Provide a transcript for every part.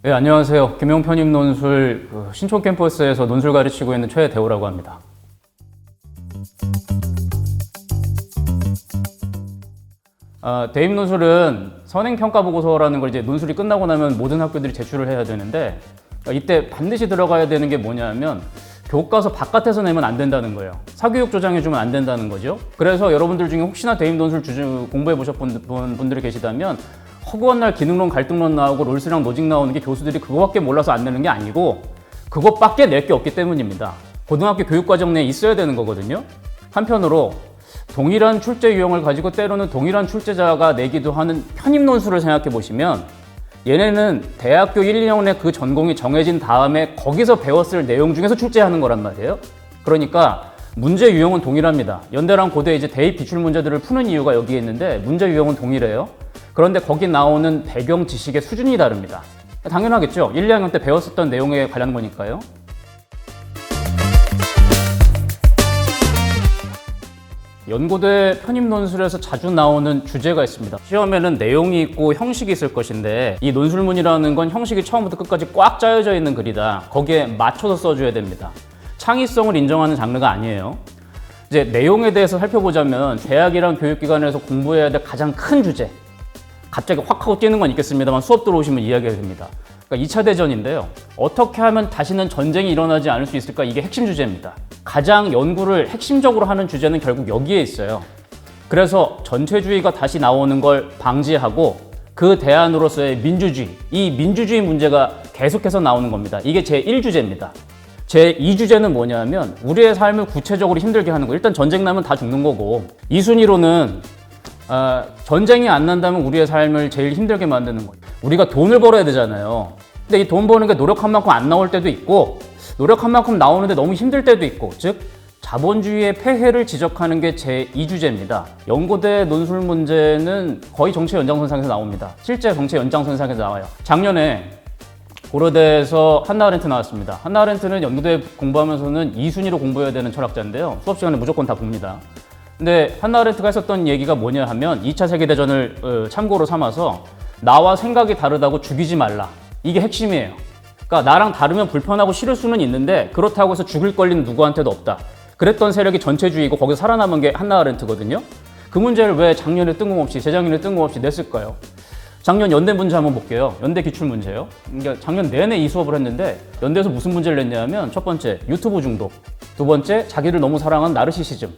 네, 안녕하세요. 김용 편입 논술 신촌 캠퍼스에서 논술 가르치고 있는 최대호라고 합니다. 대입 논술은 선행평가보고서라는 걸 이제 논술이 끝나고 나면 모든 학교들이 제출을 해야 되는데, 이때 반드시 들어가야 되는 게 뭐냐면 교과서 바깥에서 내면 안 된다는 거예요. 사교육 조장해주면 안 된다는 거죠. 그래서 여러분들 중에 혹시나 대입 논술 공부해 보셨던 분들이 계시다면 허구한 날 기능론, 갈등론 나오고 롤스랑 로직 나오는 게 교수들이 그거밖에 몰라서 안 내는 게 아니고 그것밖에 낼 게 없기 때문입니다. 고등학교 교육과정 내에 있어야 되는 거거든요. 한편으로 동일한 출제 유형을 가지고 때로는 동일한 출제자가 내기도 하는 편입 논술을 생각해 보시면, 얘네는 대학교 1, 2년에 그 전공이 정해진 다음에 거기서 배웠을 내용 중에서 출제하는 거란 말이에요. 그러니까 문제 유형은 동일합니다. 연대랑 고대 이제 대입 기출 문제들을 푸는 이유가 여기에 있는데 문제 유형은 동일해요. 그런데 거기 나오는 배경 지식의 수준이 다릅니다. 당연하겠죠. 1, 2학년 때 배웠었던 내용에 관련한 거니까요. 연고대 편입 논술에서 자주 나오는 주제가 있습니다. 시험에는 내용이 있고 형식이 있을 것인데, 이 논술문이라는 건 형식이 처음부터 끝까지 꽉 짜여져 있는 글이다. 거기에 맞춰서 써줘야 됩니다. 창의성을 인정하는 장르가 아니에요. 이제 내용에 대해서 살펴보자면 대학이랑 교육기관에서 공부해야 될 가장 큰 주제, 갑자기 확 하고 뛰는 건 있겠습니다만 수업 들어오시면 이야기가 됩니다. 그러니까 2차 대전인데요. 어떻게 하면 다시는 전쟁이 일어나지 않을 수 있을까? 이게 핵심 주제입니다. 가장 연구를 핵심적으로 하는 주제는 결국 여기에 있어요. 그래서 전체주의가 다시 나오는 걸 방지하고 그 대안으로서의 민주주의, 이 민주주의 문제가 계속해서 나오는 겁니다. 이게 제1주제입니다. 제2주제는 뭐냐면 우리의 삶을 구체적으로 힘들게 하는 거. 일단 전쟁 나면 다 죽는 거고, 이 순위로는 전쟁이 안 난다면 우리의 삶을 제일 힘들게 만드는 거예요. 우리가 돈을 벌어야 되잖아요. 근데 이 돈 버는 게 노력한 만큼 안 나올 때도 있고, 노력한 만큼 나오는데 너무 힘들 때도 있고, 즉 자본주의의 폐해를 지적하는 게 제2주제입니다. 연고대 논술 문제는 거의 정치 연장선상에서 나옵니다. 실제 정치 연장선상에서 나와요. 작년에 고려대에서 한나 아렌트 나왔습니다. 한나 아렌트는 연고대 공부하면서는 2순위로 공부해야 되는 철학자인데요. 수업 시간에 무조건 다 봅니다. 근데 한나 아렌트가 했었던 얘기가 뭐냐 하면 2차 세계대전을 참고로 삼아서 나와 생각이 다르다고 죽이지 말라. 이게 핵심이에요. 그러니까 나랑 다르면 불편하고 싫을 수는 있는데 그렇다고 해서 죽을 권리는 누구한테도 없다. 그랬던 세력이 전체주의고 거기서 살아남은 게 한나 아렌트거든요. 그 문제를 왜 작년에 뜬금없이, 재작년에 뜬금없이 냈을까요? 작년 연대 문제 한번 볼게요. 연대 기출 문제요. 그러니까 작년 내내 이 수업을 했는데 연대에서 무슨 문제를 냈냐면, 첫 번째 유튜브 중독, 두 번째 자기를 너무 사랑한 나르시시즘,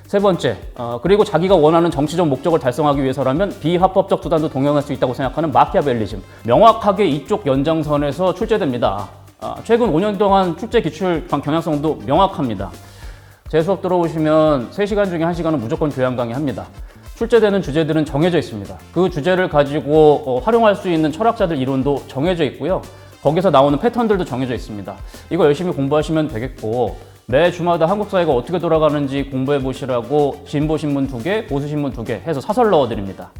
세 번째, 그리고 자기가 원하는 정치적 목적을 달성하기 위해서라면 비합법적 수단도 동용할 수 있다고 생각하는 마키아벨리즘. 명확하게 이쪽 연장선에서 출제됩니다. 최근 5년 동안 출제 기출 경향성도 명확합니다. 제 수업 들어오시면 3시간 중에 1시간은 무조건 교양 강의합니다. 출제되는 주제들은 정해져 있습니다. 그 주제를 가지고 활용할 수 있는 철학자들 이론도 정해져 있고요. 거기서 나오는 패턴들도 정해져 있습니다. 이거 열심히 공부하시면 되겠고, 매 주마다 한국 사회가 어떻게 돌아가는지 공부해 보시라고 진보신문 2개, 보수신문 2개 해서 사설 넣어드립니다.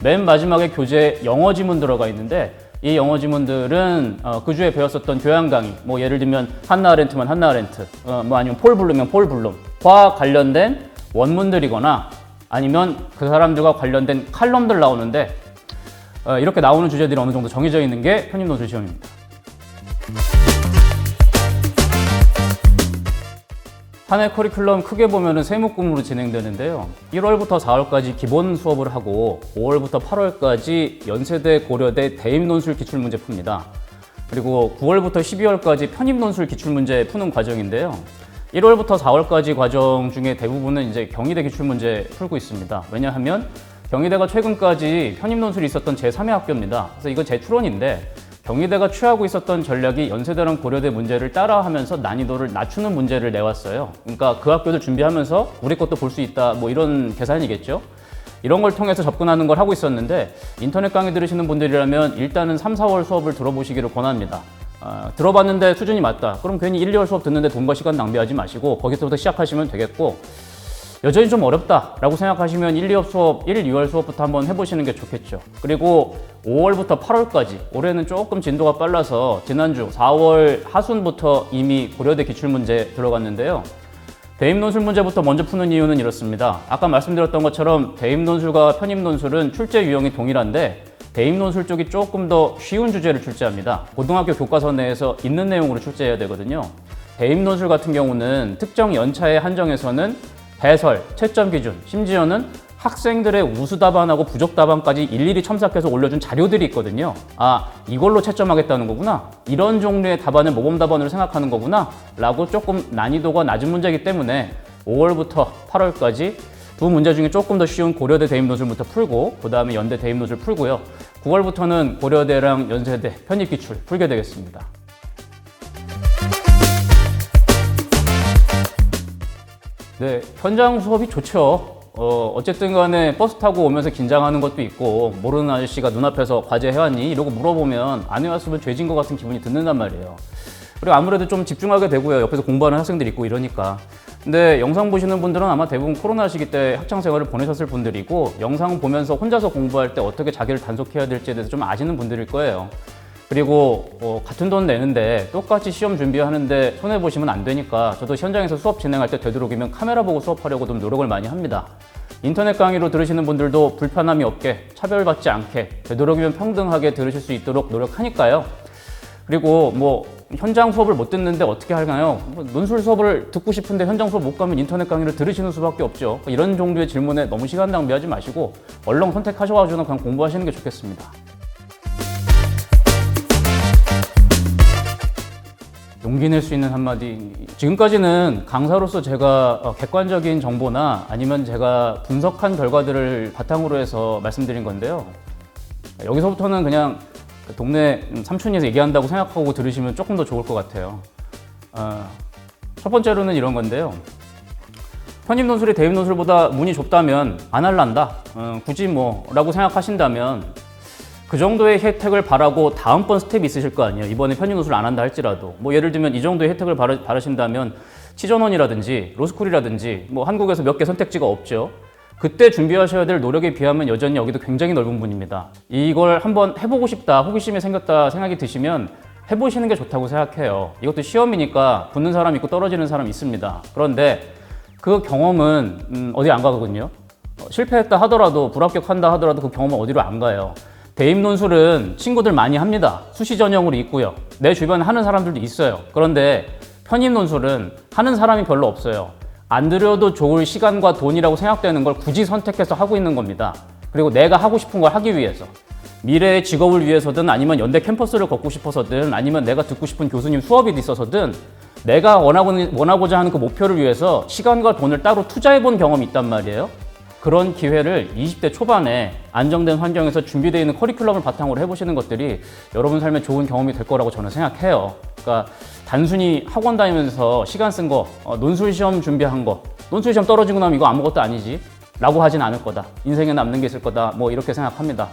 맨 마지막에 교재에 영어 지문 들어가 있는데, 이 영어 지문들은 그 주에 배웠었던 교양 강의, 뭐 예를 들면 한나 아렌트면 한나 아렌트, 뭐 아니면 폴 블룸이면 폴 블룸과 관련된 원문들이거나 아니면 그 사람들과 관련된 칼럼들 나오는데, 이렇게 나오는 주제들이 어느 정도 정해져 있는 게 편입 논술 시험입니다. 한 해 커리큘럼 크게 보면은 세목금으로 진행되는데요. 1월부터 4월까지 기본 수업을 하고 5월부터 8월까지 연세대, 고려대 대입 논술 기출 문제 풉니다. 그리고 9월부터 12월까지 편입 논술 기출 문제 푸는 과정인데요. 1월부터 4월까지 과정 중에 대부분은 이제 경희대 기출 문제 풀고 있습니다. 왜냐하면 경희대가 최근까지 편입 논술이 있었던 제3의 학교입니다. 그래서 이건 제 추론인데, 경희대가 취하고 있었던 전략이 연세대랑 고려대 문제를 따라하면서 난이도를 낮추는 문제를 내왔어요. 그러니까 그 학교들 준비하면서 우리 것도 볼 수 있다, 뭐 이런 계산이겠죠. 이런 걸 통해서 접근하는 걸 하고 있었는데, 인터넷 강의 들으시는 분들이라면 일단은 3, 4월 수업을 들어보시기를 권합니다. 들어봤는데 수준이 맞다. 그럼 괜히 1, 2월 수업 듣는데 돈과 시간 낭비하지 마시고 거기서부터 시작하시면 되겠고, 여전히 좀 어렵다라고 생각하시면 1, 2월 수업부터 한번 해보시는 게 좋겠죠. 그리고 5월부터 8월까지, 올해는 조금 진도가 빨라서 지난주 4월 하순부터 이미 고려대 기출문제 들어갔는데요. 대입 논술 문제부터 먼저 푸는 이유는 이렇습니다. 아까 말씀드렸던 것처럼 대입 논술과 편입 논술은 출제 유형이 동일한데 대입 논술 쪽이 조금 더 쉬운 주제를 출제합니다. 고등학교 교과서 내에서 있는 내용으로 출제해야 되거든요. 대입 논술 같은 경우는 특정 연차에 한정해서는 해설, 채점 기준, 심지어는 학생들의 우수 답안하고 부족 답안까지 일일이 첨삭해서 올려준 자료들이 있거든요. 아, 이걸로 채점하겠다는 거구나. 이런 종류의 답안을 모범 답안으로 생각하는 거구나. 라고 조금 난이도가 낮은 문제이기 때문에 5월부터 8월까지 두 문제 중에 조금 더 쉬운 고려대 대입 논술부터 풀고 그 다음에 연대 대입 논술 풀고요. 9월부터는 고려대랑 연세대 편입기출 풀게 되겠습니다. 네, 현장 수업이 좋죠. 어쨌든 간에 버스 타고 오면서 긴장하는 것도 있고 모르는 아저씨가 눈앞에서 과제 해왔니? 이러고 물어보면 안 해왔으면 죄진 것 같은 기분이 든단 말이에요. 그리고 아무래도 좀 집중하게 되고요. 옆에서 공부하는 학생들이 있고 이러니까. 근데 영상 보시는 분들은 아마 대부분 코로나 시기 때 학창 생활을 보내셨을 분들이고 영상 보면서 혼자서 공부할 때 어떻게 자기를 단속해야 될지에 대해서 좀 아시는 분들일 거예요. 그리고 같은 돈 내는데 똑같이 시험 준비하는데 손해보시면 안 되니까 저도 현장에서 수업 진행할 때 되도록이면 카메라 보고 수업하려고 좀 노력을 많이 합니다. 인터넷 강의로 들으시는 분들도 불편함이 없게 차별받지 않게 되도록이면 평등하게 들으실 수 있도록 노력하니까요. 그리고 뭐 현장 수업을 못 듣는데 어떻게 할까요? 논술 수업을 듣고 싶은데 현장 수업 못 가면 인터넷 강의를 들으시는 수밖에 없죠. 이런 종류의 질문에 너무 시간 낭비하지 마시고 얼른 선택하셔가지고 그냥 공부하시는 게 좋겠습니다. 용기 낼 수 있는 한마디. 지금까지는 강사로서 제가 객관적인 정보나 아니면 제가 분석한 결과들을 바탕으로 해서 말씀드린 건데요. 여기서부터는 그냥 동네 삼촌이 얘기한다고 생각하고 들으시면 조금 더 좋을 것 같아요. 첫 번째로는 이런 건데요. 편입 논술이 대입 논술보다 문이 좁다면 안 할란다. 굳이 라고 생각하신다면 그 정도의 혜택을 바라고 다음번 스텝이 있으실 거 아니에요. 이번에 편입 논술 안 한다 할지라도. 예를 들면 이 정도의 혜택을 바라신다면 치전원이라든지 로스쿨이라든지 한국에서 몇 개 선택지가 없죠. 그때 준비하셔야 될 노력에 비하면 여전히 여기도 굉장히 넓은 분입니다. 이걸 한번 해보고 싶다, 호기심이 생겼다 생각이 드시면 해보시는 게 좋다고 생각해요. 이것도 시험이니까 붙는 사람 있고 떨어지는 사람 있습니다. 그런데 그 경험은 어디 안 가거든요. 실패했다 하더라도 불합격한다 하더라도 그 경험은 어디로 안 가요. 대입 논술은 친구들 많이 합니다. 수시 전형으로 있고요. 내 주변에 하는 사람들도 있어요. 그런데 편입 논술은 하는 사람이 별로 없어요. 안 들여도 좋을 시간과 돈이라고 생각되는 걸 굳이 선택해서 하고 있는 겁니다. 그리고 내가 하고 싶은 걸 하기 위해서. 미래의 직업을 위해서든 아니면 연대 캠퍼스를 걷고 싶어서든 아니면 내가 듣고 싶은 교수님 수업이 있어서든 내가 원하고자 하는 그 목표를 위해서 시간과 돈을 따로 투자해 본 경험이 있단 말이에요. 그런 기회를 20대 초반에 안정된 환경에서 준비되어 있는 커리큘럼을 바탕으로 해보시는 것들이 여러분 삶에 좋은 경험이 될 거라고 저는 생각해요. 그러니까 단순히 학원 다니면서 시간 쓴 거, 논술 시험 준비한 거, 논술 시험 떨어지고 나면 이거 아무것도 아니지 라고 하진 않을 거다. 인생에 남는 게 있을 거다. 이렇게 생각합니다.